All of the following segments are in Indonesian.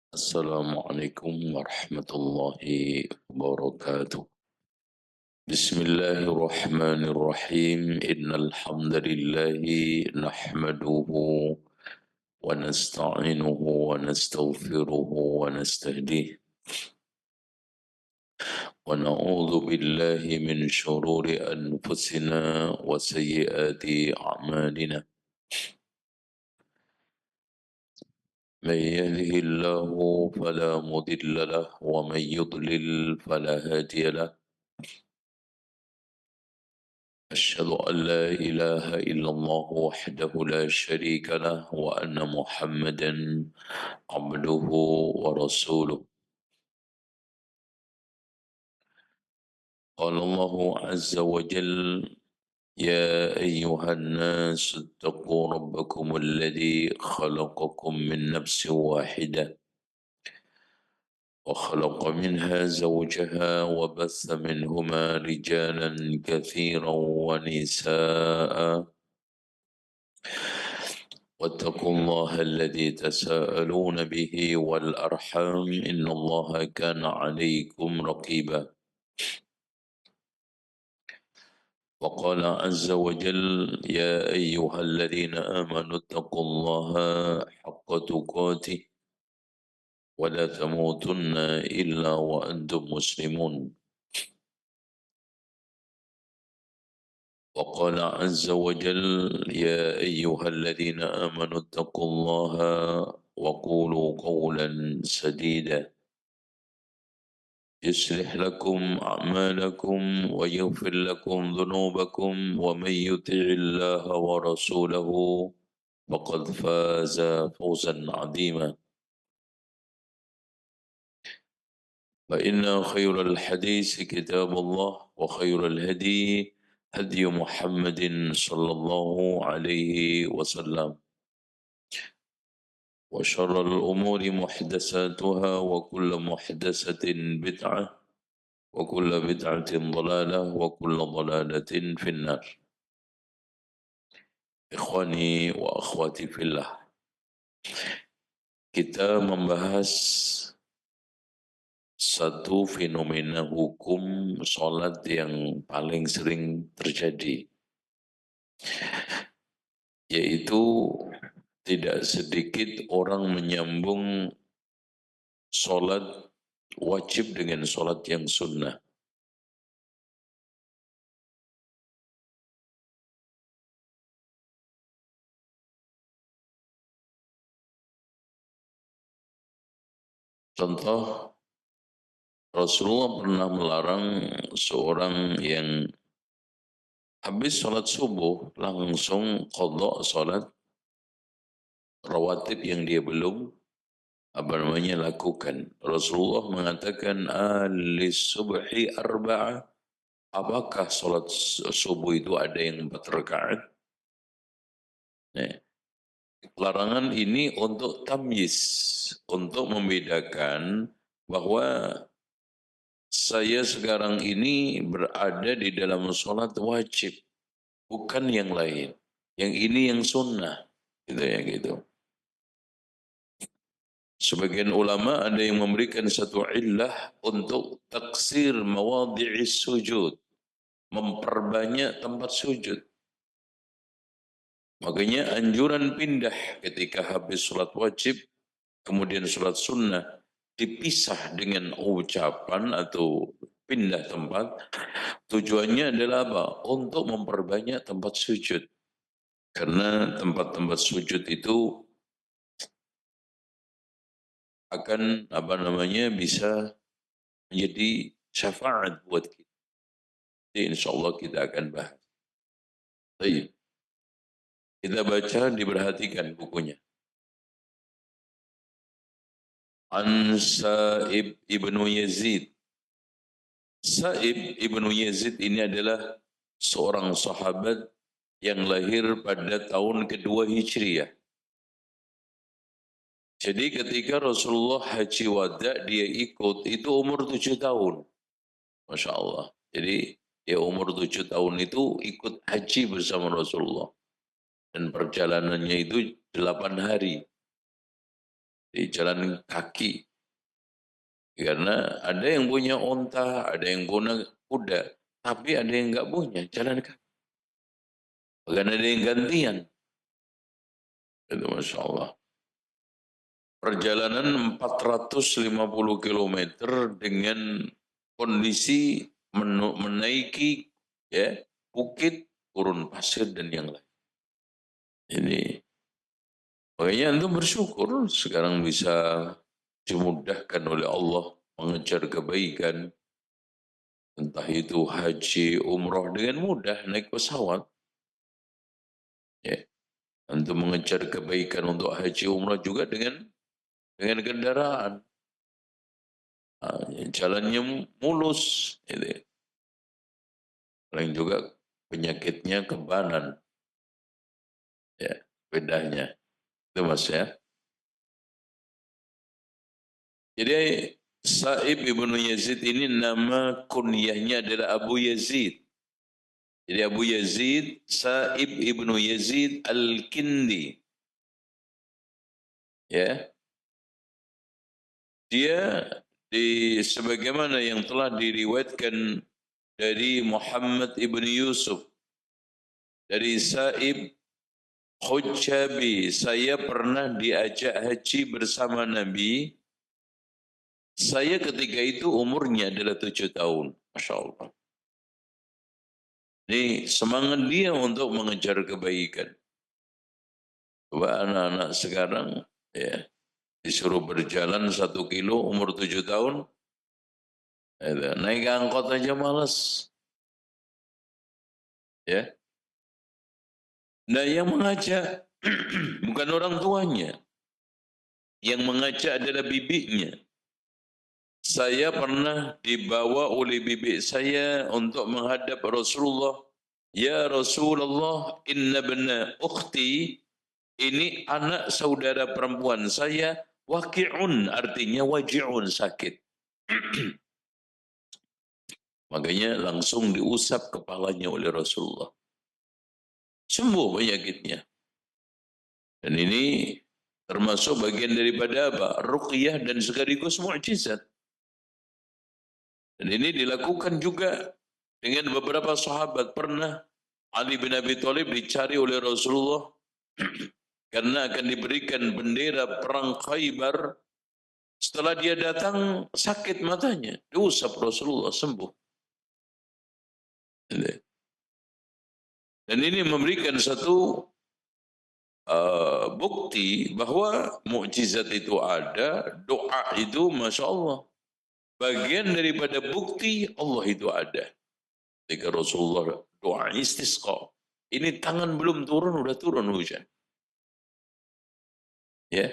Assalamualaikum warahmatullahi wabarakatuh. Bismillahirrahmanirrahim. Innal hamdalillahi nahmaduhu wa nasta'inuhu wa nastaghfiruhu wa nastahdihi wa na'udzu billahi min shururi anfusina wa sayyiati a'malina. من يهده الله فلا مضل له ومن يضلل فلا هادي له. أشهد أن لا إله إلا الله وحده لا شريك له وأن محمدا عبده ورسوله. قال الله عز وجل: يا أيها الناس اتقوا ربكم الذي خلقكم من نفس واحدة وخلق منها زوجها وبث منهما رجالا كثيرا ونساء واتقوا الله الذي تساءلون به والأرحام إن الله كان عليكم رقيبا. وقال عز وجل: يا أيها الذين آمنوا اتقوا الله حق تقاته ولا تموتن إلا وأنتم مسلمون. وقال عز وجل: يا أيها الذين آمنوا اتقوا الله وقولوا قولا سديدا يصلح لكم أعمالكم ويغفر لكم ذنوبكم ومن يطع الله ورسوله فقد فاز فوزا عظيما. فإن خير الحديث كتاب الله وخير الهدي هدي محمد صلى الله عليه وسلم وشر الأمور محدثاتها وكل محدثة بدعة وكل بدعة ضلالة وكل ضلالة في النار. Ikhwani wa akhwati fillah, kita membahas satu fenomena hukum sholat yang paling sering terjadi, yaitu tidak sedikit orang menyambung sholat wajib dengan sholat yang sunnah. Contoh, Rasulullah pernah melarang seorang yang habis sholat subuh langsung qadha sholat rawatib yang dia belum lakukan. Rasulullah mengatakan, alis subhi arba'ah, apakah sholat subuh itu ada yang 4 rakaat? Nah, larangan ini untuk tamyiz, untuk membedakan bahwa saya sekarang ini berada di dalam sholat wajib, bukan yang lain. Yang ini yang sunnah, gitu ya, gitu. Sebagian ulama ada yang memberikan satu illah untuk taksir mawadhi'is sujud, memperbanyak tempat sujud. Makanya anjuran pindah ketika habis sholat wajib, kemudian sholat sunnah, dipisah dengan ucapan atau pindah tempat. Tujuannya adalah apa? Untuk memperbanyak tempat sujud. Karena tempat-tempat sujud itu akan bisa menjadi syafaat buat kita. Jadi insyaallah kita akan bahas. Baik. Kita baca, diperhatikan bukunya. An Sa'ib ibnu Yazid. Sa'ib ibnu Yazid ini adalah seorang sahabat yang lahir pada tahun kedua Hijriah. Jadi ketika Rasulullah haji wada, dia ikut, itu umur 7 tahun. Masya Allah. Jadi dia umur 7 tahun itu ikut haji bersama Rasulullah. Dan perjalanannya itu 8 hari. di jalan kaki. Karena ada yang punya unta, ada yang punya kuda, tapi ada yang nggak punya jalan kaki. Bahkan ada yang gantian. Itu Masya Allah. Perjalanan 450 kilometer dengan kondisi menaiki ya bukit, turun pasir dan yang lain. Ini makanya antum bersyukur sekarang bisa dimudahkan oleh Allah mengejar kebaikan, entah itu haji, umroh dengan mudah naik pesawat. Ya, antum mengejar kebaikan untuk haji, umroh juga dengan kendaraan. Nah, jalannya mulus. Gitu. Paling juga penyakitnya kebanan. Ya, bedanya. Itu Mas ya. Jadi Sa'ib ibnu Yazid ini nama kunyahnya adalah Abu Yazid. Jadi Abu Yazid, Sa'ib ibnu Yazid Al-Kindi. Ya, dia sebagaimana yang telah diriwayatkan dari Muhammad ibn Yusuf, dari Sa'ib Khujabi, saya pernah diajak haji bersama Nabi. Saya ketika itu umurnya adalah 7 tahun. Masya Allah. Ini semangat dia untuk mengejar kebaikan. Coba anak-anak sekarang ya disuruh berjalan 1 kilo umur 7 tahun, naik angkot aja males. Ya. Nah yang mengajak bukan orang tuanya. Yang mengajak adalah bibinya. Saya pernah dibawa oleh bibi saya untuk menghadap Rasulullah. Ya Rasulullah, inna bena ukhti, ini anak saudara perempuan saya, waqi'un, artinya waji'un, sakit. Makanya langsung diusap kepalanya oleh Rasulullah. Sembuh penyakitnya. Dan ini termasuk bagian daripada apa? Ruqyah dan sekaligus mukjizat. Dan ini dilakukan juga dengan beberapa sahabat. Pernah Ali bin Abi Thalib dicari oleh Rasulullah karena akan diberikan bendera perang Khaybar. Setelah dia datang sakit matanya, diusap Rasulullah, sembuh. Dan ini memberikan satu bukti bahwa mukjizat itu ada, doa itu Masya Allah. Bagian daripada bukti Allah itu ada. Ketika Rasulullah doa istisqa, ini tangan belum turun, udah turun hujan. Ya,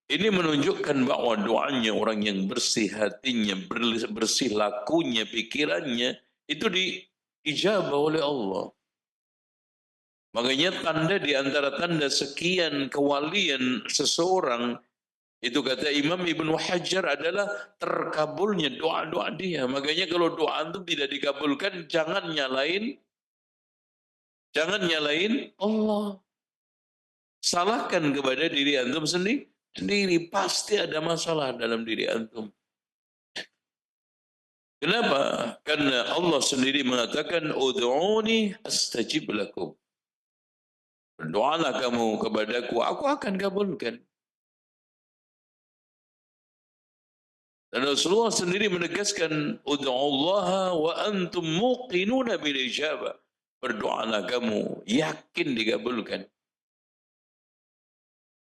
ini menunjukkan bahwa doanya orang yang bersih hatinya, bersih lakunya, pikirannya, itu diijabah oleh Allah. Makanya tanda di antara tanda sekian kewalian seseorang, itu kata Imam Ibnu Hajar adalah terkabulnya doa-doa dia. Makanya kalau doa itu tidak dikabulkan, jangan nyalain Allah. Salahkan kepada diri antum sendiri. Pasti ada masalah dalam diri antum. Kenapa? Karena Allah sendiri mengatakan, Udu'uni astajib lakum. Berdoalah kamu kepadaku, aku akan kabulkan. Dan Rasulullah sendiri menegaskan, Udu'ullaha wa antum muqinuna bil ijabah. Berdoalah kamu, yakin dikabulkan.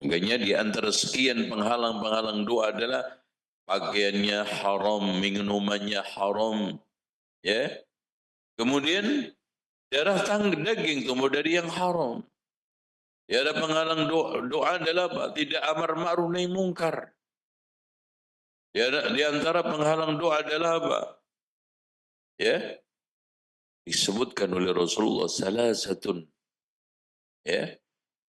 Makanya di antara sekian penghalang-penghalang doa adalah pakaiannya haram, minumannya haram, ya. Kemudian darah daging tumbuh dari yang haram. Ya, ada penghalang doa adalah apa? Tidak amar ma'ruf nahi mungkar. Ya, di antara penghalang doa adalah apa? Ya, disebutkan oleh Rasulullah salasatun. Ya,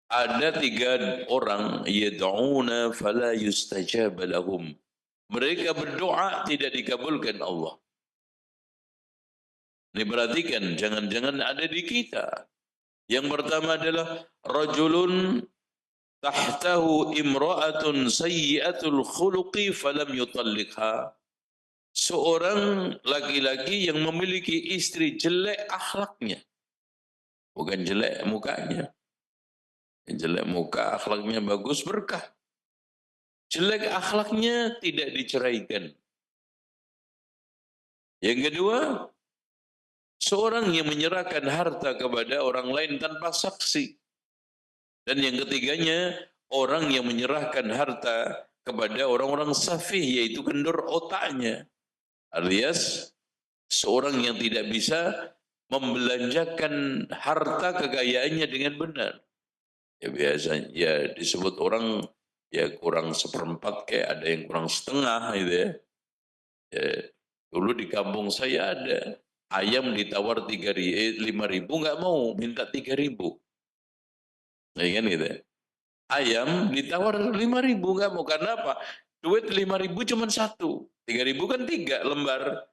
ada 3 orang yad'una fala yustajab lahum. Mereka berdoa tidak dikabulkan Allah. Ini perhatikan, jangan-jangan ada di kita. Yang pertama adalah rajulun tahtahu imra'atun sayyi'atul khuluqi falam yutalliqha. Seorang laki-laki yang memiliki istri jelek akhlaknya, bukan jelek mukanya. Jelek muka, akhlaknya bagus, berkah. Jelek akhlaknya tidak diceraikan. Yang kedua, seorang yang menyerahkan harta kepada orang lain tanpa saksi. Dan yang ketiganya, orang yang menyerahkan harta kepada orang-orang safih, yaitu kendor otaknya. Alias seorang yang tidak bisa membelanjakan harta kekayaannya dengan benar. Ya biasanya ya disebut orang ya kurang seperempat, kayak ada yang kurang setengah gitu ya. Ya, dulu di kampung saya ada ayam ditawar 5.000 nggak mau, minta 3.000. Ya kan gitu ya. Ayam ditawar 5.000 nggak mau, karena apa? Duit 5.000 cuma satu, 3.000 kan 3 lembar.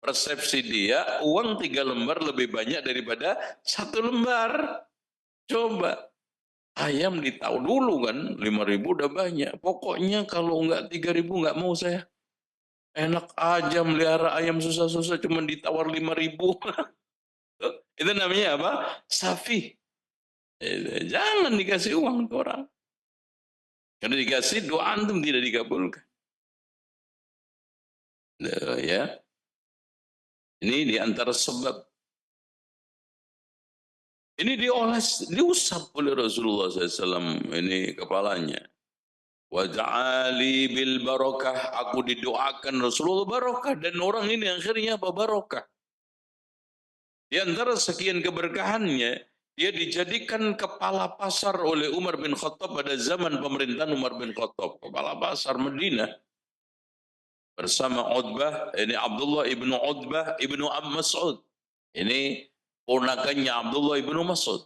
Persepsi dia uang 3 lembar lebih banyak daripada 1 lembar. Coba ayam ditawar dulu kan 5.000 udah banyak. Pokoknya kalau enggak 3.000 enggak mau saya. Enak aja melihara ayam susah-susah cuma ditawar 5.000. Itu namanya apa? Safi. Jangan dikasih uang ke orang. Karena dikasih doa antum tidak dikabulkan. Ya. Ini diantara sebab. Ini dioles, diusap oleh Rasulullah SAW ini kepalanya. Waj'ali bil barakah, aku didoakan Rasulullah barokah, dan orang ini akhirnya apa? Barokah. Di antara sekian keberkahannya, dia dijadikan kepala pasar oleh Umar bin Khattab pada zaman pemerintahan Umar bin Khattab, kepala pasar Madinah bersama Utbah, ini Abdullah ibnu Utbah ibnu Mas'ud. Ini ponakannya Abdullah ibnu Mas'ud.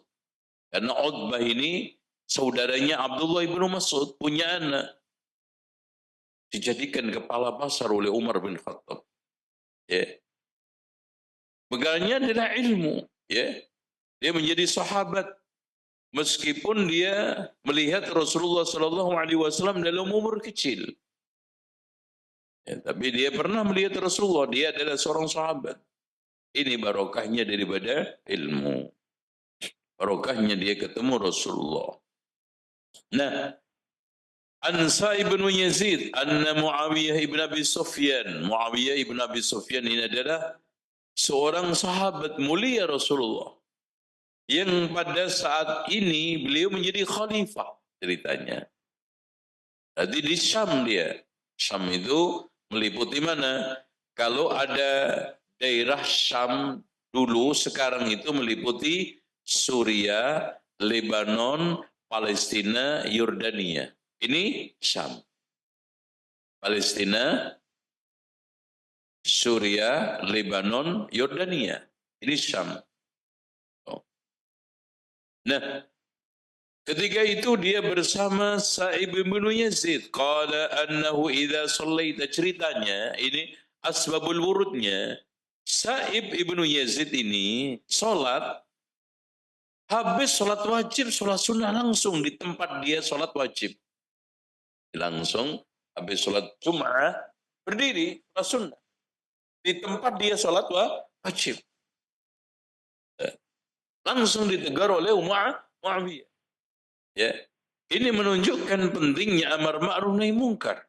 Karena Utbah ini saudaranya Abdullah ibnu Mas'ud punya anak. Dijadikan kepala pasar oleh Umar bin Khattab. Ya. Begalnya adalah ilmu. Ya. Dia menjadi sahabat meskipun dia melihat Rasulullah SAW dalam umur kecil. Ya, tapi dia pernah melihat Rasulullah. Dia adalah seorang sahabat. Ini barokahnya daripada ilmu. Barokahnya dia ketemu Rasulullah. Nah, Ansa ibnu Yazid, anna Muawiyah ibn Abi Sufyan. Muawiyah ibn Abi Sufyan ini adalah seorang sahabat mulia Rasulullah. Yang pada saat ini beliau menjadi khalifah ceritanya. Jadi di Syam dia. Syam itu meliputi mana? Kalau ada daerah Syam dulu, sekarang itu meliputi Suriah, Lebanon, Palestina, Yordania. Ini Syam. Palestina, Suriah, Lebanon, Yordania. Ini Syam. Nah, ketika itu dia bersama Sa'ib bin Yazid. Qala annahu idza shallaita, ceritanya ini asbabul wurudnya. Sa'ib ibnu Yazid ini sholat, habis sholat wajib, sholat sunnah langsung di tempat dia sholat wajib. Langsung habis sholat Jum'ah berdiri sholat sunnah di tempat dia sholat wajib. Langsung ditegur oleh Muawiyah. Ya, ini menunjukkan pentingnya amar ma'ruf nahi munkar.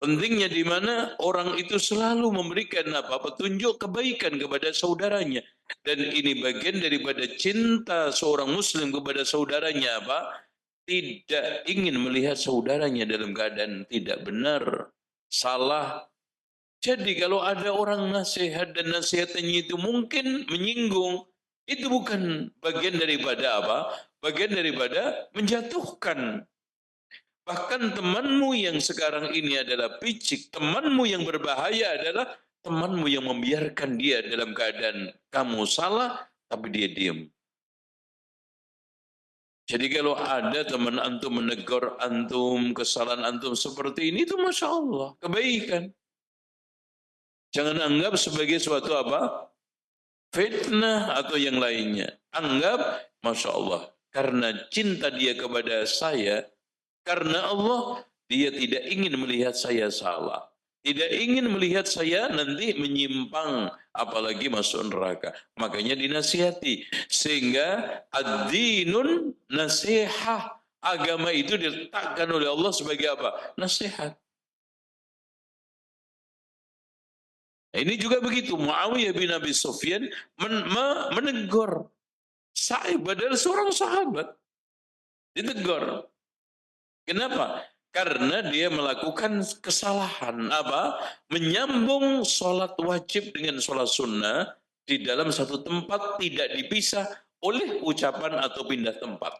Pentingnya di mana orang itu selalu memberikan petunjuk kebaikan kepada saudaranya, dan ini bagian daripada cinta seorang muslim kepada saudaranya, tidak ingin melihat saudaranya dalam keadaan tidak benar, salah. Jadi kalau ada orang nasihat dan nasihatnya itu mungkin menyinggung, itu bukan bagian daripada bagian daripada menjatuhkan. Bahkan temanmu yang sekarang ini adalah picik, temanmu yang berbahaya adalah temanmu yang membiarkan dia dalam keadaan kamu salah, tapi dia diam. Jadi kalau ada teman antum menegur antum, kesalahan antum seperti ini, itu Masya Allah, kebaikan. Jangan anggap sebagai suatu fitnah atau yang lainnya. Anggap, Masya Allah, karena cinta dia kepada saya, karena Allah, dia tidak ingin melihat saya salah. Tidak ingin melihat saya nanti menyimpang, apalagi masuk neraka. Makanya dinasihati. Sehingga ad-dinun nasihah. Agama itu diletakkan oleh Allah sebagai apa? Nasihat. Nah, ini juga begitu. Muawiyah bin Abi Sufyan menegur. Padahal seorang sahabat. Ditegur. Kenapa? Karena dia melakukan kesalahan apa? Menyambung sholat wajib dengan sholat sunnah di dalam satu tempat tidak dipisah oleh ucapan atau pindah tempat.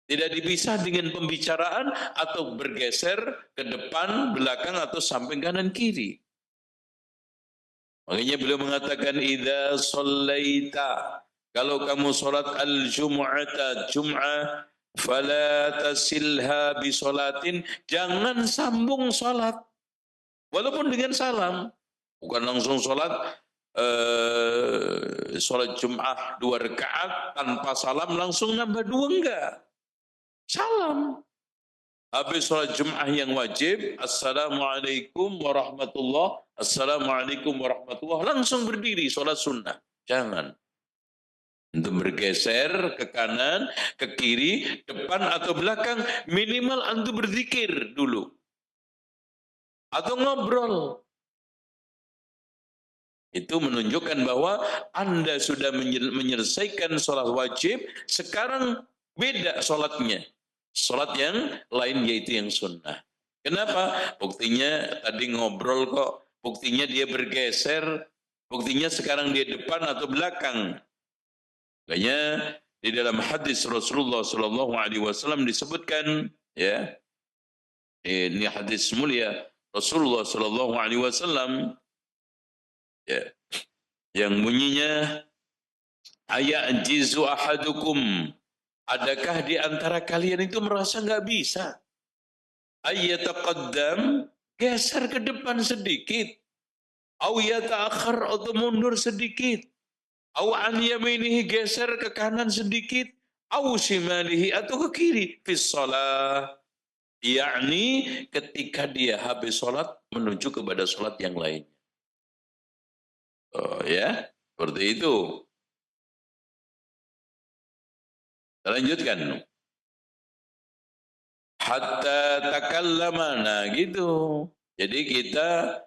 Tidak dipisah dengan pembicaraan atau bergeser ke depan, belakang atau samping kanan kiri. Makanya beliau mengatakan idza shallaita, kalau kamu salat al-jum'ata jum'ah, fala tasilha bi salatin, jangan sambung salat walaupun dengan salam. Bukan langsung salat salat Jum'ah 2 rakaat tanpa salam langsung nambah 2, enggak. Salam. Habis sholat Jum'ah yang wajib, Assalamualaikum warahmatullah, Assalamualaikum warahmatullah, langsung berdiri sholat sunnah. Jangan. Untuk bergeser ke kanan, ke kiri, depan atau belakang, minimal antum berzikir dulu. Atau ngobrol. Itu menunjukkan bahwa Anda sudah menyelesaikan sholat wajib, sekarang beda sholatnya. Sholat yang lain yaitu yang sunnah. Kenapa? Buktinya tadi ngobrol kok. Buktinya dia bergeser. Buktinya sekarang dia depan atau belakang. Makanya di dalam hadis Rasulullah SAW disebutkan, ya, ini hadis mulia Rasulullah SAW, ya, yang bunyinya ayajizu ahadukum, adakah di antara kalian itu merasa nggak bisa? Ayyataqaddam, geser ke depan sedikit. Au yata'akhir, atau mundur sedikit. Au an yaminihi, geser ke kanan sedikit. Au shimalihi, atau ke kiri. Fis shalah, yakni ketika dia habis sholat menuju kepada sholat yang lain. Oh ya, seperti itu. Lanjutkan. Hatta takallama, nah gitu. Jadi kita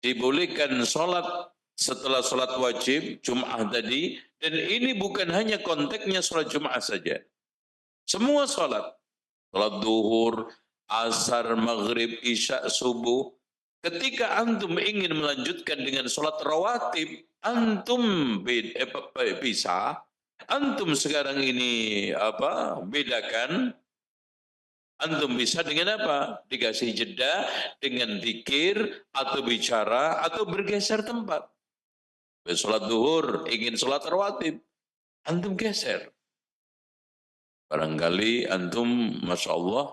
dibolehkan sholat setelah sholat wajib Jum'ah tadi, dan ini bukan hanya konteksnya sholat Jum'ah saja. Semua sholat, sholat duhur, asar, maghrib, isya, subuh. Ketika antum ingin melanjutkan dengan sholat rawatib, antum bisa. Antum sekarang ini bedakan. Antum bisa dengan apa? Dikasih jeda dengan zikir atau bicara atau bergeser tempat. Sholat duhur, ingin sholat rawatib, antum geser. Barangkali antum, Masya Allah,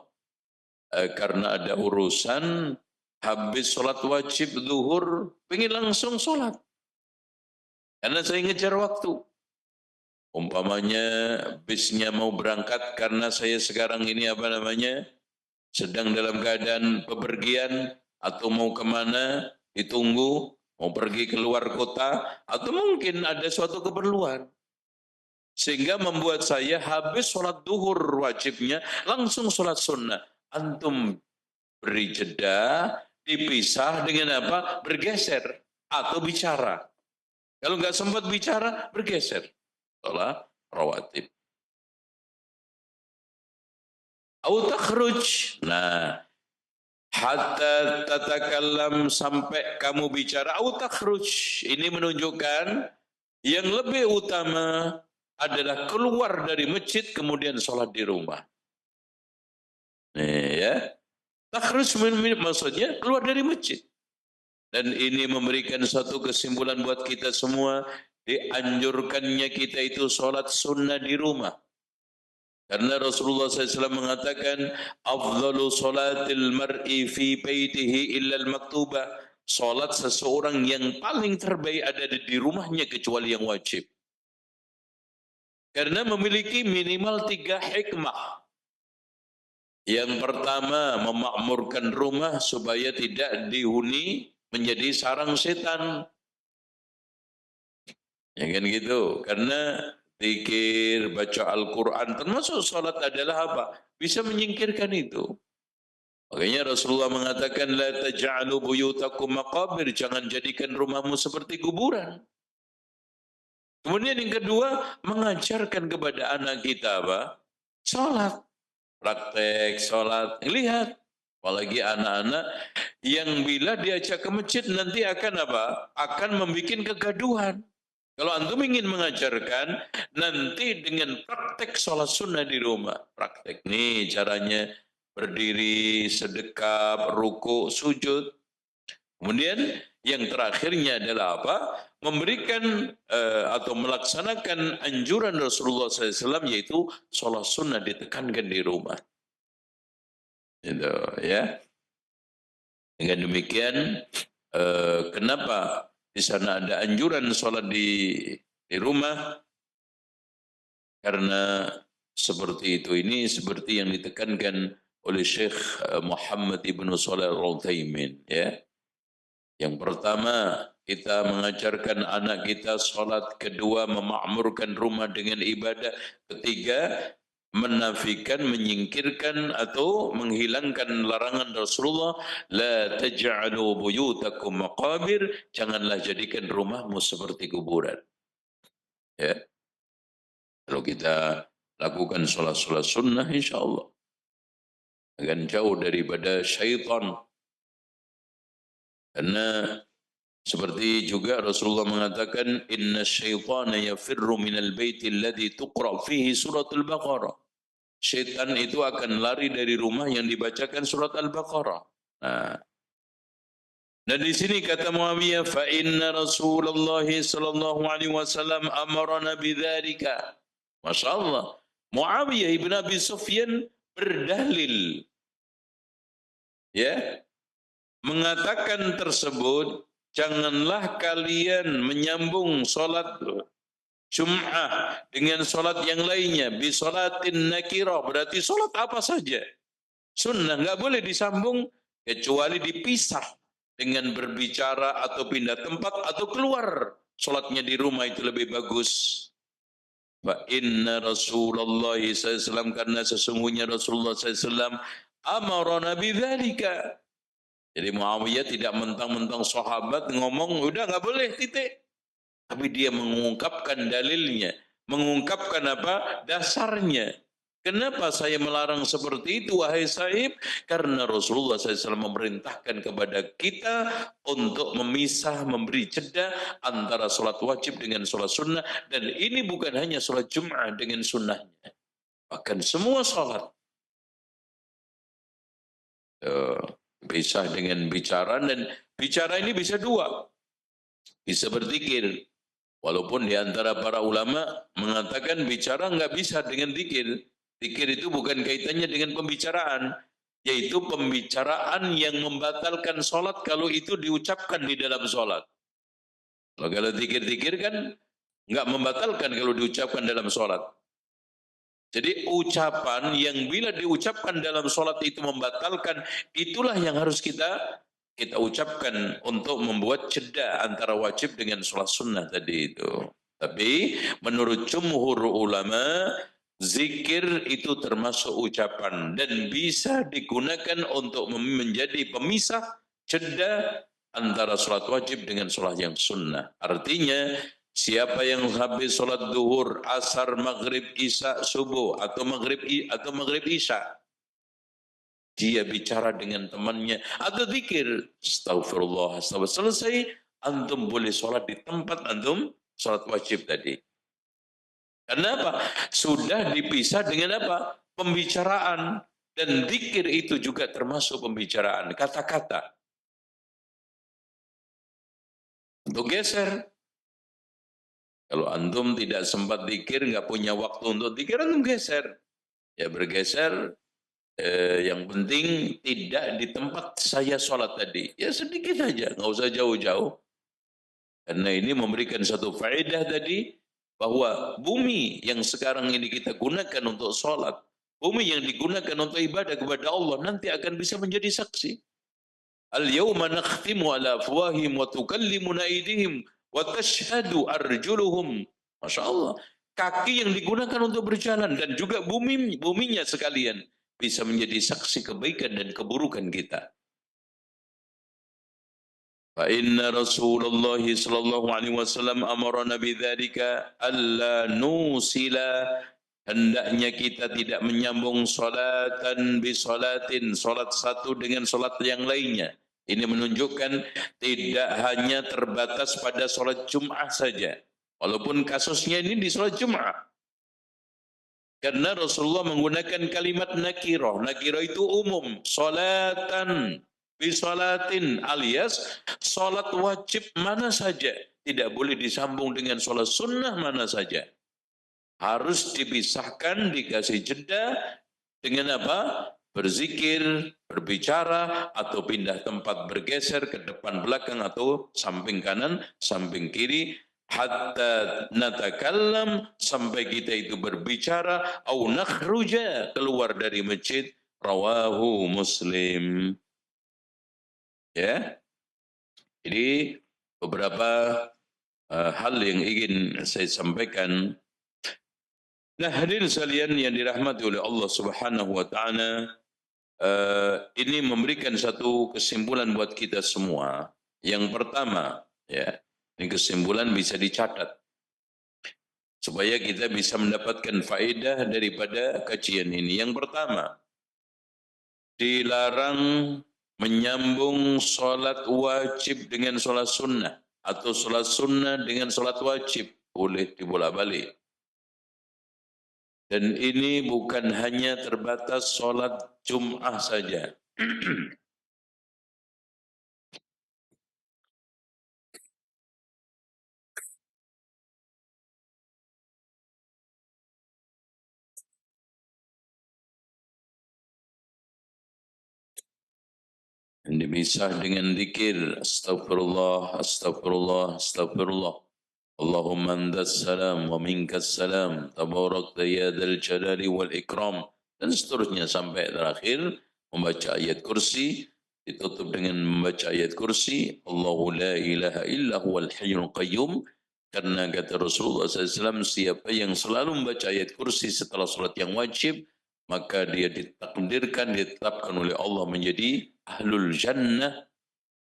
karena ada urusan, habis sholat wajib duhur, ingin langsung sholat. Karena saya ngejar waktu. Umpamanya bisnya mau berangkat karena saya sekarang ini sedang dalam keadaan bepergian atau mau kemana, ditunggu, mau pergi keluar kota, atau mungkin ada suatu keperluan. Sehingga membuat saya habis sholat duhur wajibnya, langsung sholat sunnah. Antum beri jeda, dipisah dengan apa? Bergeser atau bicara. Kalau nggak sempat bicara, bergeser. Sholat rawatib. Au takhruj. Nah, hatta tatakallam, sampai kamu bicara. Au takhruj. Ini menunjukkan yang lebih utama adalah keluar dari masjid kemudian sholat di rumah. Nih ya. Takhruj maksudnya keluar dari masjid. Dan ini memberikan satu kesimpulan buat kita semua. Dianjurkannya kita itu sholat sunnah di rumah. Karena Rasulullah SAW mengatakan, afdalu sholatil mar'i fi baitihi illal maktubah. Sholat seseorang yang paling terbaik ada di rumahnya kecuali yang wajib. Karena memiliki minimal 3 hikmah. Yang pertama, memakmurkan rumah supaya tidak dihuni menjadi sarang setan. Ya kan gitu. Karena zikir, baca Al-Quran, termasuk sholat adalah apa? Bisa menyingkirkan itu. Makanya Rasulullah mengatakan, la taj'alu buyutakum maqabir, jangan jadikan rumahmu seperti kuburan. Kemudian yang kedua, mengajarkan kepada anak kita apa? Sholat. Praktek, sholat. Lihat. Apalagi anak-anak yang bila diajak ke masjid nanti akan apa? Akan membuat kegaduhan. Kalau antum ingin mengajarkan, nanti dengan praktek sholat sunnah di rumah. Praktek nih caranya berdiri, sedekap, ruku, sujud. Kemudian yang terakhirnya adalah apa? Memberikan atau melaksanakan anjuran Rasulullah SAW, yaitu sholat sunnah ditekankan di rumah. Itu ya. Dengan demikian, kenapa di sana ada anjuran sholat di rumah? Karena seperti itu, ini seperti yang ditekankan oleh Syekh Muhammad Ibn Shalih Al-Utsaimin, ya. Yang pertama, kita mengajarkan anak kita sholat. Kedua, memakmurkan rumah dengan ibadah. Ketiga, menafikan, menyingkirkan atau menghilangkan larangan Rasulullah, la taj'alu buyutakum maqabir, janganlah jadikan rumahmu seperti kuburan. Ya. Kalau kita lakukan sholat-sholat sunnah, insya Allah akan jauh daripada syaitan. Karena seperti juga Rasulullah mengatakan, inna syaitana yafirru minal baiti alladhi tuqra' fihi suratul Baqarah. Syaitan itu akan lari dari rumah yang dibacakan surat Al-Baqarah. Nah, dan di sini kata Muawiyah, fa inna Rasulullah sallallahu alaihi wasallam amarna bidzalika. Masya Allah. Muawiyah ibn Abi Sufyan berdalil, ya, mengatakan tersebut, janganlah kalian menyambung solat Jum'ah dengan solat yang lainnya. Bi solatin nakirah, berarti solat apa saja. Sunnah nggak boleh disambung kecuali dipisah dengan berbicara atau pindah tempat atau keluar. Solatnya di rumah itu lebih bagus. Wa inna Rasulullah SAW, karena sesungguhnya Rasulullah SAW amarana bidzalika. Jadi Muawiyah tidak mentang-mentang sahabat ngomong udah nggak boleh titik, tapi dia mengungkapkan dalilnya, mengungkapkan apa dasarnya. Kenapa saya melarang seperti itu wahai Saib? Karena Rasulullah SAW memerintahkan kepada kita untuk memisah, memberi jeda antara sholat wajib dengan sholat sunnah. Dan ini bukan hanya sholat Jum'ah dengan sunnahnya, bahkan semua sholat. Bisa dengan bicara, dan bicara ini bisa dua, bisa berzikir. Walaupun di antara para ulama mengatakan bicara nggak bisa dengan zikir. Zikir itu bukan kaitannya dengan pembicaraan, yaitu pembicaraan yang membatalkan sholat kalau itu diucapkan di dalam sholat. Kalau zikir-zikir kan nggak membatalkan kalau diucapkan dalam sholat. Jadi ucapan yang bila diucapkan dalam sholat itu membatalkan, itulah yang harus kita ucapkan untuk membuat jeda antara wajib dengan sholat sunnah tadi itu. Tapi menurut jumhur ulama, zikir itu termasuk ucapan dan bisa digunakan untuk menjadi pemisah jeda antara sholat wajib dengan sholat yang sunnah. Artinya, siapa yang habis sholat duhur, asar, maghrib, isya, subuh, atau maghrib isya, dia bicara dengan temannya atau zikir, astagfirullah, astagfirullah, selesai, antum boleh sholat di tempat antum sholat wajib tadi. Karena apa? Sudah dipisah dengan apa? Pembicaraan. Dan zikir itu juga termasuk pembicaraan, kata-kata. Untuk geser. Kalau antum tidak sempat zikir, nggak punya waktu untuk zikir, antum geser. Ya bergeser, yang penting tidak di tempat saya sholat tadi. Ya sedikit saja, nggak usah jauh-jauh. Karena ini memberikan satu faedah tadi, bahwa bumi yang sekarang ini kita gunakan untuk sholat, bumi yang digunakan untuk ibadah kepada Allah nanti akan bisa menjadi saksi. Al-yawma nakhtimu ala afwahim wa tukallimuna aydihim wa tashhadu arjuluhum. Masya Allah. Kaki yang digunakan untuk berjalan dan juga buminya sekalian bisa menjadi saksi kebaikan dan keburukan kita. Fa inna Rasulullah sallallahu alaihi wasallam amarna bidzalika alla nusila, hendaknya kita tidak menyambung salatan bi salatin, salat satu dengan salat yang lainnya. Ini menunjukkan tidak hanya terbatas pada salat Jumat saja. Walaupun kasusnya ini di salat Jumat. Karena Rasulullah menggunakan kalimat nakirah. Nakirah itu umum. Salatan bisolatin, alias salat wajib mana saja. Tidak boleh disambung dengan salat sunnah mana saja. Harus dipisahkan, dikasih jeda dengan apa? Berzikir, berbicara, atau pindah tempat bergeser ke depan belakang atau samping kanan, samping kiri, hatta natakallam, sampai kita itu berbicara, au nakhruja, keluar dari masjid. Rawahu Muslim. Ya, jadi beberapa hal yang ingin saya sampaikan. Nah, hadirin sekalian yang dirahmati oleh Allah Subhanahu wa taala, ini memberikan satu kesimpulan buat kita semua. Yang pertama, ya, ini kesimpulan bisa dicatat supaya kita bisa mendapatkan faedah daripada kajian ini. Yang pertama, dilarang menyambung sholat wajib dengan sholat sunnah atau sholat sunnah dengan sholat wajib, boleh dibolak-balik. Dan ini bukan hanya terbatas sholat Jum'ah saja. Ini bisa dengan zikir astagfirullah, astagfirullah, astagfirullah. Allahumma antas salam wa minkas salam, tabarakta ya dzal jalali wal ikram, dan seterusnya sampai terakhir membaca ayat kursi, ditutup dengan membaca ayat kursi, Allahu la ilaha illa huwal hayyul qayyum, karena kata Rasulullah SAW, siapa yang selalu membaca ayat kursi setelah salat yang wajib, maka dia ditakdirkan, ditetapkan oleh Allah menjadi ahlul jannah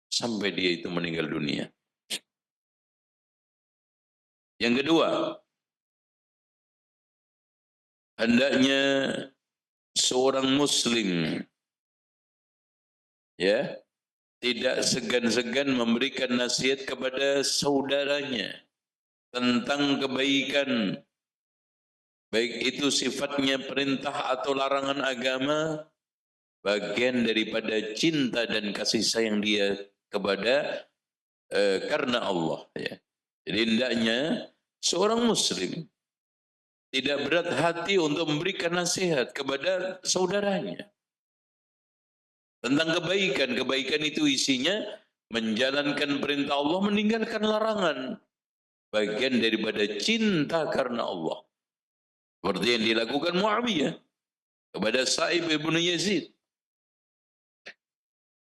sampai dia itu meninggal dunia. Yang kedua, hendaknya seorang muslim ya tidak segan-segan memberikan nasihat kepada saudaranya tentang kebaikan, baik itu sifatnya perintah atau larangan agama, bagian daripada cinta dan kasih sayang dia kepada karena Allah. Ya. Jadi hendaknya seorang muslim tidak berat hati untuk memberikan nasihat kepada saudaranya tentang kebaikan. Kebaikan itu isinya menjalankan perintah Allah, meninggalkan larangan. Bagian daripada cinta karena Allah. Seperti yang dilakukan Muawiyah kepada Sa'ib ibn Yazid.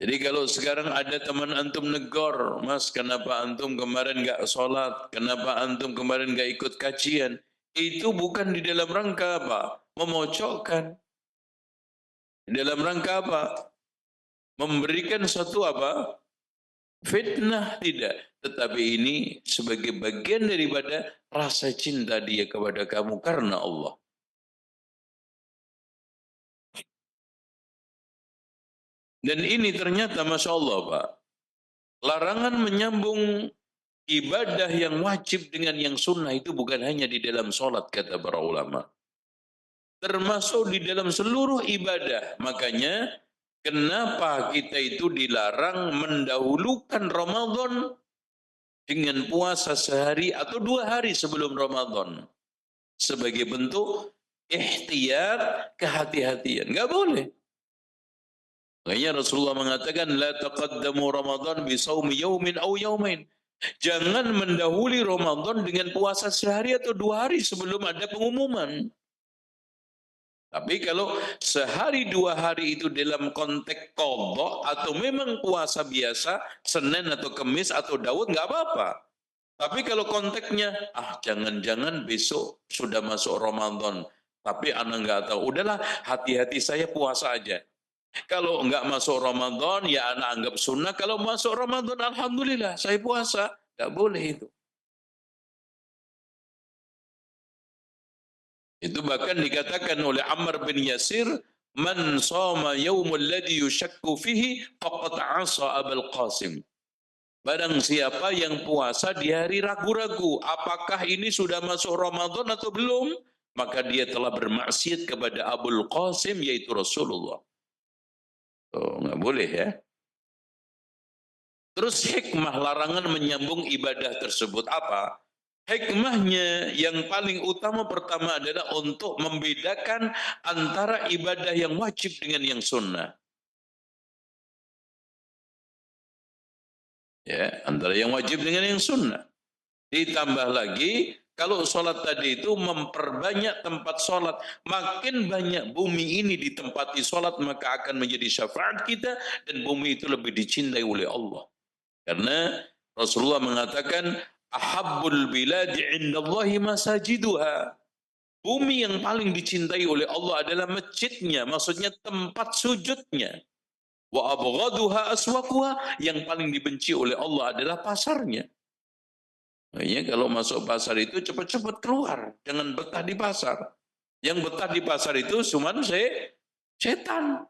Jadi kalau sekarang ada teman antum negor, Mas, kenapa antum kemarin enggak sholat? Kenapa antum kemarin enggak ikut kajian? Itu bukan di dalam rangka apa? Memojokkan. Di dalam rangka apa? Memberikan suatu apa? Fitnah, tidak. Tetapi ini sebagai bagian daripada rasa cinta dia kepada kamu karena Allah. Dan ini ternyata Masya Allah Pak, larangan menyambung ibadah yang wajib dengan yang sunnah itu bukan hanya di dalam sholat, kata para ulama. Termasuk di dalam seluruh ibadah. Makanya kenapa kita itu dilarang mendahulukan Ramadan dengan puasa sehari atau 2 hari sebelum Ramadan. Sebagai bentuk ihtiyat, kehati-hatian. Enggak boleh. Makanya Rasulullah mengatakan, la taqaddamu Ramadan bi sawmi yawmin aw yawmain. Jangan mendahului Ramadan dengan puasa sehari atau 2 hari sebelum ada pengumuman. Tapi kalau sehari 2 hari itu dalam konteks qadha atau memang puasa biasa, Senin atau Kamis atau Daud nggak apa-apa. Tapi kalau konteksnya, jangan-jangan besok sudah masuk Ramadan, tapi anak nggak tahu, udahlah hati-hati saya puasa aja. Kalau nggak masuk Ramadan, ya anak anggap sunnah. Kalau masuk Ramadan, alhamdulillah saya puasa. Nggak boleh itu. Itu bahkan dikatakan oleh Ammar bin Yasir, man shoma yaumul ladzi yushakku fihi faqad asa Abul Qasim. Barang siapa yang puasa di hari ragu-ragu, apakah ini sudah masuk Ramadan atau belum, maka dia telah bermaksiat kepada Abul Qasim, yaitu Rasulullah. Oh, nggak boleh ya. Terus hikmah larangan menyambung ibadah tersebut apa? Hikmahnya yang paling utama pertama adalah untuk membedakan antara ibadah yang wajib dengan yang sunnah. Ya, antara yang wajib dengan yang sunnah. Ditambah lagi, kalau sholat tadi itu memperbanyak tempat sholat, makin banyak bumi ini ditempati sholat, maka akan menjadi syafaat kita, dan bumi itu lebih dicintai oleh Allah. Karena Rasulullah mengatakan, ahabbul biladi indallahi masajiduha. Bumi yang paling dicintai oleh Allah adalah masjidnya, maksudnya tempat sujudnya. Wa abghaduha aswaquha, yang paling dibenci oleh Allah adalah pasarnya. Makanya kalau masuk pasar itu cepat-cepat keluar, jangan betah di pasar. Yang betah di pasar itu cuma setan.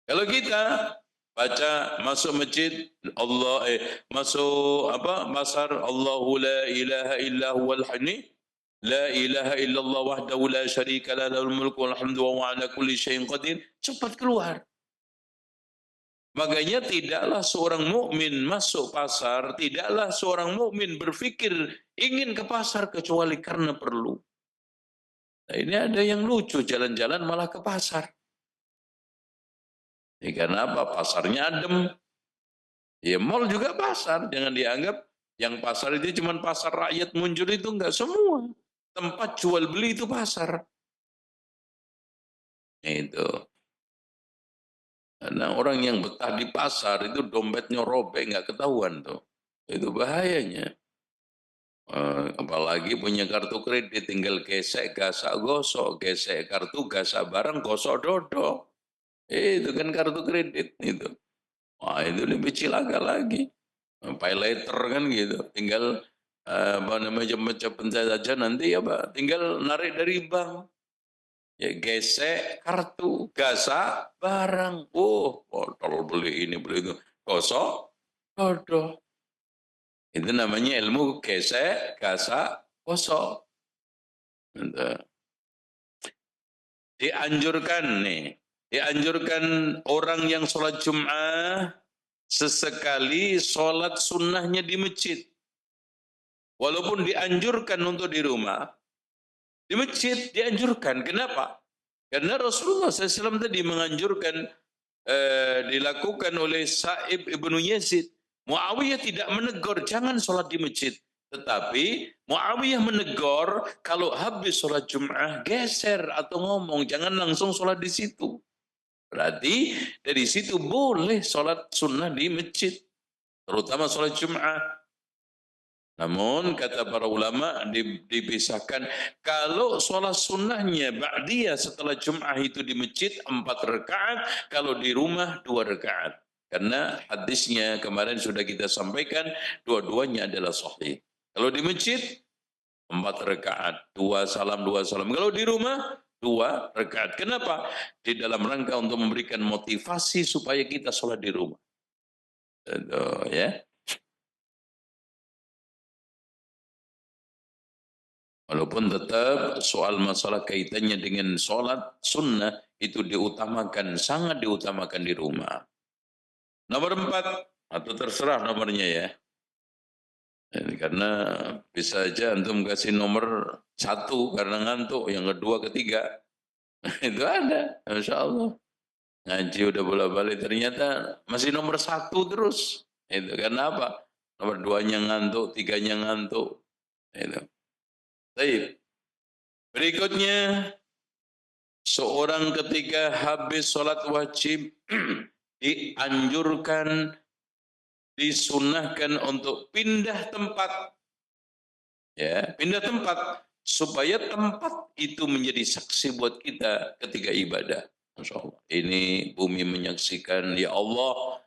Kalau kita baca masuk masjid masuk pasar, Allahu la ilaha illa huwal hayy la ilaha illallah wahdahu la syarika la lahul mulku wal hamdu wa huwa ala kulli syai'in qadir, cepat keluar. Makanya tidaklah seorang mukmin masuk pasar, tidaklah seorang mukmin berpikir ingin ke pasar kecuali karena perlu. Nah, ini ada yang lucu, jalan-jalan malah ke pasar. Ya, karena apa? Pasarnya adem. Ya, mall juga pasar. Jangan dianggap yang pasar itu cuma pasar rakyat muncul, itu enggak semua. Tempat jual beli itu pasar. Itu. Karena orang yang betah di pasar itu dompetnya robek, nggak ketahuan tuh. Itu bahayanya. Apalagi punya kartu kredit, tinggal gesek, gasak, gosok, gesek kartu, gasak barang, gosok dodo. Itu kan kartu kredit itu. Wah, itu lebih cilaka lagi. Pay later kan gitu. Tinggal macam-macam pencet saja nanti ya Pak. Tinggal narik dari bank. Ya gesek kartu, gasak barang. Botol beli ini beli itu. Gosok dodo. Itu namanya ilmu gesek, gasak, gosok. Dianjurkan orang yang sholat Jum'ah sesekali sholat sunnahnya di masjid. Walaupun dianjurkan untuk di rumah, di masjid dianjurkan. Kenapa? Karena Rasulullah SAW tadi menganjurkan dilakukan oleh Sa'ib ibnu Yazid. Muawiyah tidak menegur, jangan sholat di masjid. Tetapi Muawiyah menegur, kalau habis sholat Jum'ah geser atau ngomong, jangan langsung sholat di situ. Berarti dari situ boleh sholat sunnah di masjid, terutama sholat Jum'ah. Namun kata para ulama dipisahkan, kalau sholat sunnahnya ba'diyah setelah Jum'ah itu di masjid 4 rakaat, kalau di rumah 2 rakaat. Karena hadisnya kemarin sudah kita sampaikan, dua-duanya adalah sahih. Kalau di masjid 4 rakaat, 2 salam, 2 salam. Kalau di rumah 2 rakaat. Kenapa? Di dalam rangka untuk memberikan motivasi supaya kita sholat di rumah. Ya. Walaupun tetap soal masalah kaitannya dengan sholat sunnah itu diutamakan, sangat diutamakan di rumah. Nomor 4, atau terserah nomornya ya. Karena bisa aja antum kasih nomor 1 karena ngantuk, yang kedua, ketiga. Itu ada, Insya Allah. Ngaji udah bola-balik ternyata masih nomor 1 terus. Itu karena apa? Nomor 2-nya ngantuk, 3-nya ngantuk. Itu. Baik. Berikutnya, seorang ketika habis sholat wajib dianjurkan, disunnahkan untuk pindah tempat. Ya, pindah tempat supaya tempat itu menjadi saksi buat kita ketika ibadah. Masya Allah. Ini bumi menyaksikan, ya Allah,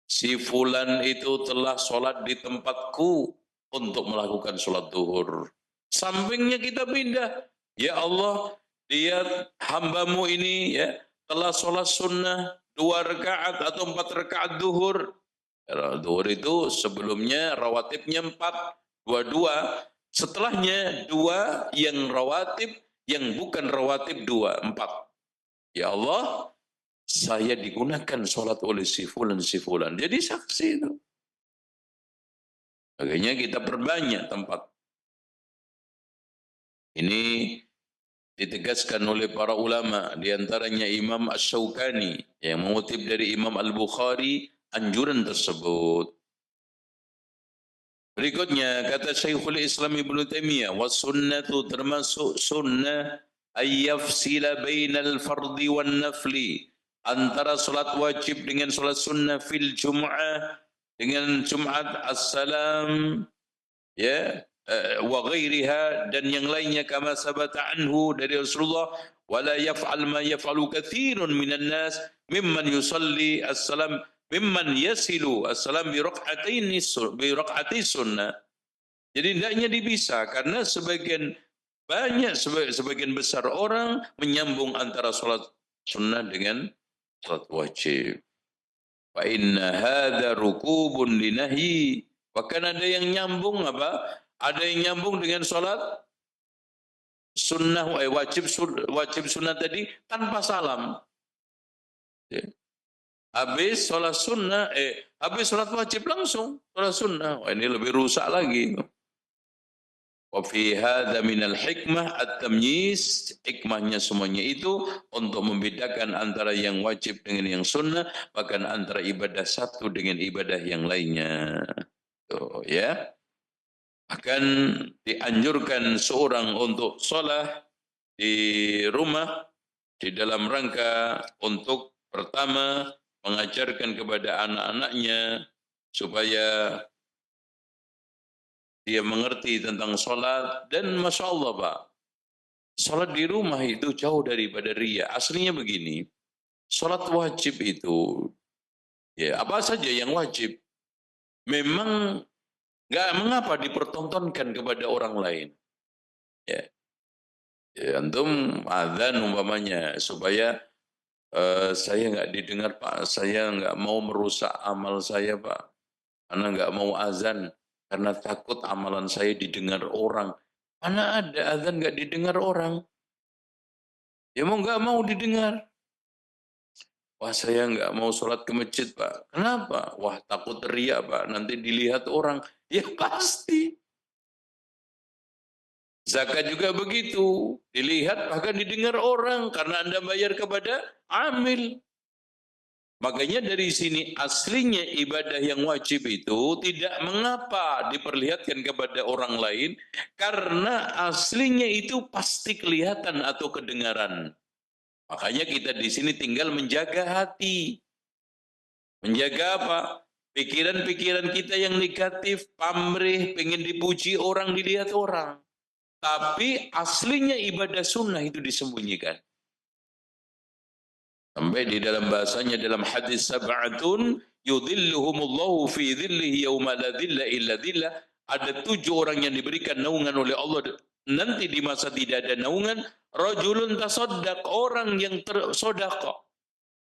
si fulan itu telah sholat di tempatku untuk melakukan sholat duhur. Sampingnya kita pindah. Ya Allah, dia hambamu ini ya telah sholat sunnah 2 rakaat atau 4 rakaat duhur. Duhur itu sebelumnya rawatibnya 4, 2-2. Setelahnya 2 yang rawatib, yang bukan rawatib 2, 4. Ya Allah, saya digunakan sholat oleh si fulan. Jadi saksi itu. Makanya kita perbanyak tempat. Ini ditegaskan oleh para ulama, diantaranya Imam Ash-Shawqani yang mengutip dari Imam Al-Bukhari anjuran tersebut. Berikutnya kata Syekhul Islam Ibnu Taimiyah, was sunnatu termasuk sunnah ayyafsila bainal fardi wan nafli, antara salat wajib dengan salat sunnah fil jum'ah, dengan Jumat as-salam ya wa ghairiha, dan yang lainnya, kama sabata anhu dari Rasulullah, wala yaf'al ma yaf'alu katsirun minan nas mimman yusalli as-salam mimman yasilu as-salam bi raq'ati sunnah. Jadi hendaknya dipisah karena sebagian besar orang menyambung antara salat sunnah dengan salat wajib. Fa inna hadza rukubun linahi. Bahkan ada yang nyambung apa? Ada yang nyambung dengan salat sunnah wajib sunnah tadi tanpa salam. Ya. Habis sholat sunnah, habis sholat wajib langsung sholat sunnah. Wah, ini lebih rusak lagi. Wa fi hadza minal hikmah at-tamyiz, hikmahnya semuanya itu untuk membedakan antara yang wajib dengan yang sunnah, bahkan antara ibadah satu dengan ibadah yang lainnya. Tuh, ya. Akan dianjurkan seorang untuk sholat di rumah di dalam rangka untuk pertama mengajarkan kepada anak-anaknya supaya dia mengerti tentang sholat. Dan Masya Allah Pak, sholat di rumah itu jauh daripada riya. Aslinya begini, sholat wajib itu, ya apa saja yang wajib, memang nggak mengapa dipertontonkan kepada orang lain. Ya, ya antum azan umpamanya supaya saya nggak didengar Pak, saya nggak mau merusak amal saya Pak, karena nggak mau azan, karena takut amalan saya didengar orang. Mana ada azan nggak didengar orang? Ya mau nggak mau didengar. Wah saya nggak mau sholat ke masjid Pak. Kenapa? Wah takut riya Pak, nanti dilihat orang. Ya pasti. Zakat juga begitu, dilihat bahkan didengar orang karena Anda bayar kepada amil. Makanya dari sini aslinya ibadah yang wajib itu tidak mengapa diperlihatkan kepada orang lain, karena aslinya itu pasti kelihatan atau kedengaran. Makanya kita di sini tinggal menjaga hati. Menjaga apa? Pikiran-pikiran kita yang negatif, pamrih, pengen dipuji orang, dilihat orang. Tapi aslinya ibadah sunnah itu disembunyikan. Sampai di dalam bahasanya dalam hadis sab'atun yudhilluhumullahu fi dhillihi yauma la dhilla illa dhillah, ada 7 orang yang diberikan naungan oleh Allah nanti di masa tidak ada naungan. Rajulun tasaddaq, orang yang tersedekah,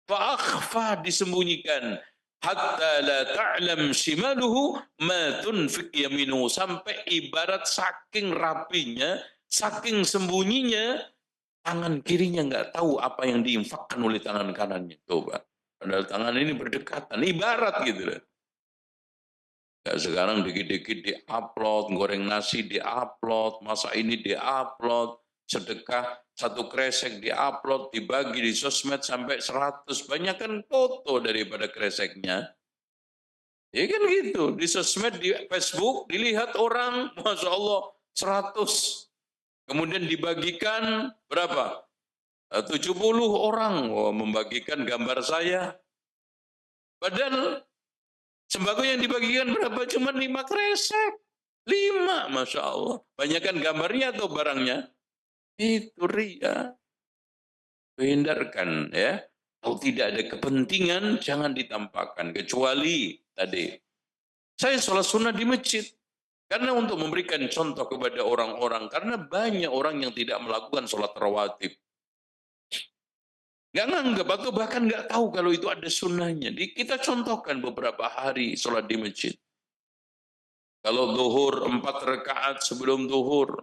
fa akhfa, disembunyikan, hatta la ta'lam shimaluhu ma tunfiq yaminu, sampai ibarat saking rapinya, saking sembunyinya, tangan kirinya nggak tahu apa yang diinfakkan oleh tangan kanannya. Coba. Padahal tangan ini berdekatan, ibarat gitu loh. Ya, sekarang dikit-dikit di-upload, goreng nasi di-upload, masak ini di-upload, sedekah 1 kresek di-upload, dibagi di sosmed sampai 100. Banyak kan foto daripada kreseknya. Ya kan gitu, di sosmed, di Facebook, dilihat orang, Masya Allah, 100. Kemudian dibagikan berapa? 70 orang membagikan gambar saya. Padahal sembako yang dibagikan berapa? Cuma 5 kresek. 5, Masya Allah. Banyakan gambarnya atau barangnya? Itu ria. Hindarkan ya. Kalau tidak ada kepentingan, jangan ditampakkan. Kecuali tadi, saya sholat sunnah di masjid. Karena untuk memberikan contoh kepada orang-orang. Karena banyak orang yang tidak melakukan sholat rawatib. Nggak nganggap atau bahkan nggak tahu kalau itu ada sunnahnya. Kita contohkan beberapa hari sholat di masjid. Kalau zuhur 4 rakaat sebelum zuhur,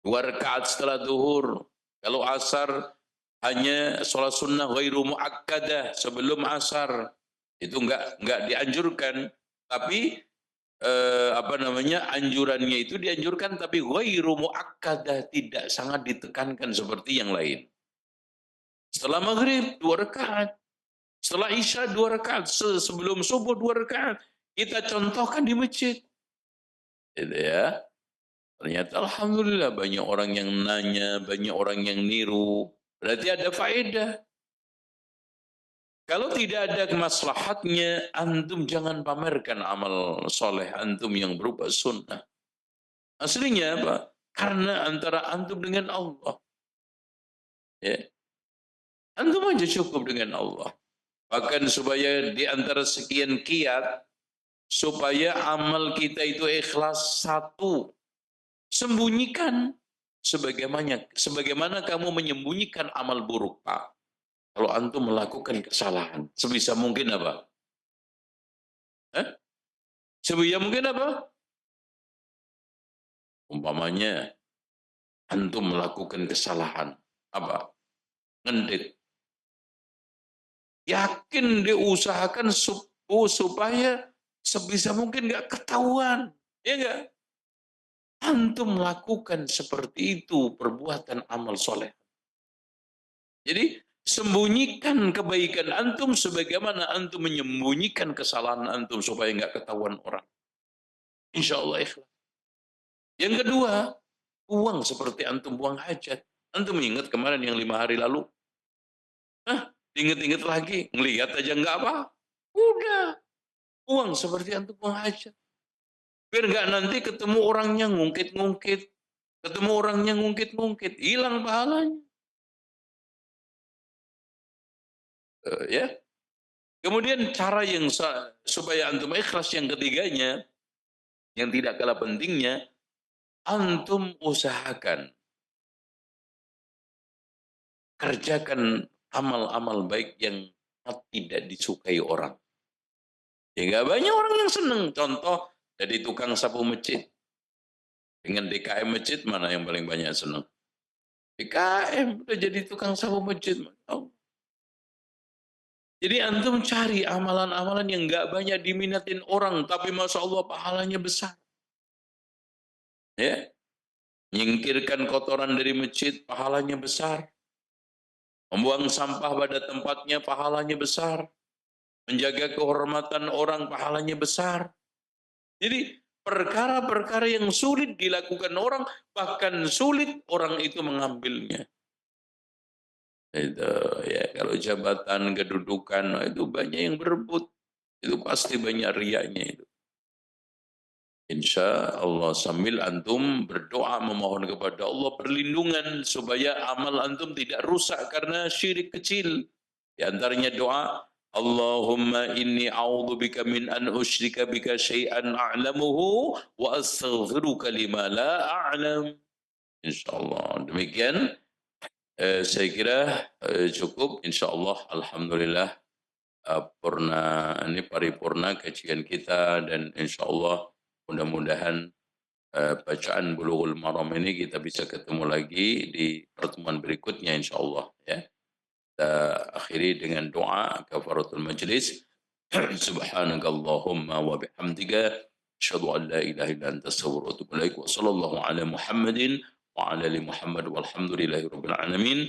2 rakaat setelah zuhur. Kalau asar hanya sholat sunnah ghairu muakkadah sebelum asar. Itu nggak dianjurkan. Tapi anjurannya itu dianjurkan tapi ghairu muakkadah, tidak sangat ditekankan seperti yang lain. Setelah maghrib 2 rakaat. Setelah isya 2 rakaat, sebelum subuh 2 rakaat. Kita contohkan di masjid. Gitu ya. Ternyata alhamdulillah banyak orang yang nanya, banyak orang yang niru. Berarti ada faedah. Kalau tidak ada kemaslahatnya, antum jangan pamerkan amal soleh antum yang berupa sunnah. Aslinya apa? Karena antara antum dengan Allah. Ya. Antum aja cukup dengan Allah. Bahkan supaya di antara sekian kiat, supaya amal kita itu ikhlas, satu, sembunyikan sebagaimana kamu menyembunyikan amal buruk, Pak. Kalau antum melakukan kesalahan, sebisa mungkin apa? Sebisa mungkin apa? Umpamanya antum melakukan kesalahan, apa? Ngendit. Yakin diusahakan supaya sebisa mungkin nggak ketahuan, ya nggak? Antum melakukan seperti itu perbuatan amal soleh. Jadi sembunyikan kebaikan antum sebagaimana antum menyembunyikan kesalahan antum supaya nggak ketahuan orang. Insya Allah ikhlas. Yang kedua, uang seperti antum buang hajat. Antum ingat kemarin yang 5 hari lalu? Ingat-ingat lagi, ngelihat aja nggak apa? Udah, uang seperti antum buang hajat. Biar nggak nanti ketemu orangnya ngungkit-ngungkit, ketemu orangnya ngungkit-ngungkit, hilang pahalanya. Ya. Kemudian cara yang supaya antum ikhlas yang ketiganya, yang tidak kalah pentingnya, antum usahakan kerjakan amal-amal baik yang tidak disukai orang. Ya banyak orang yang senang. Contoh, jadi tukang sapu masjid. Dengan DKM masjid, mana yang paling banyak senang? DKM, udah jadi tukang sapu masjid. Oh. Jadi antum cari amalan-amalan yang nggak banyak diminatin orang, tapi Masya Allah pahalanya besar. Ya, nyingkirkan kotoran dari masjid, pahalanya besar. Membuang sampah pada tempatnya, pahalanya besar. Menjaga kehormatan orang, pahalanya besar. Jadi perkara-perkara yang sulit dilakukan orang, bahkan sulit orang itu mengambilnya. Itu ya, kalau jabatan, kedudukan, itu banyak yang berebut. Itu pasti banyak riaknya itu. Insya Allah sambil antum berdoa memohon kepada Allah perlindungan supaya amal antum tidak rusak karena syirik kecil. Di antaranya doa, Allahumma inni a'udzubika min an usyrika bika syai'an a'lamuhu wa astaghfiruka lima la a'lam. Insyaallah. Demikian saya kira cukup insyaallah. Alhamdulillah paripurna kajian kita, dan insyaallah mudah-mudahan bacaan Bulughul Maram ini kita bisa ketemu lagi di pertemuan berikutnya insyaallah ya. Kita akhiri dengan doa kafaratul majlis. Subhanakallahumma wa bihamdika asyhadu an la ilaha illa anta astaghfiruka wa atubu ilaik. Wa sallallahu ala Muhammadin wa ala ali Muhammad walhamdulillahi rabbil alamin.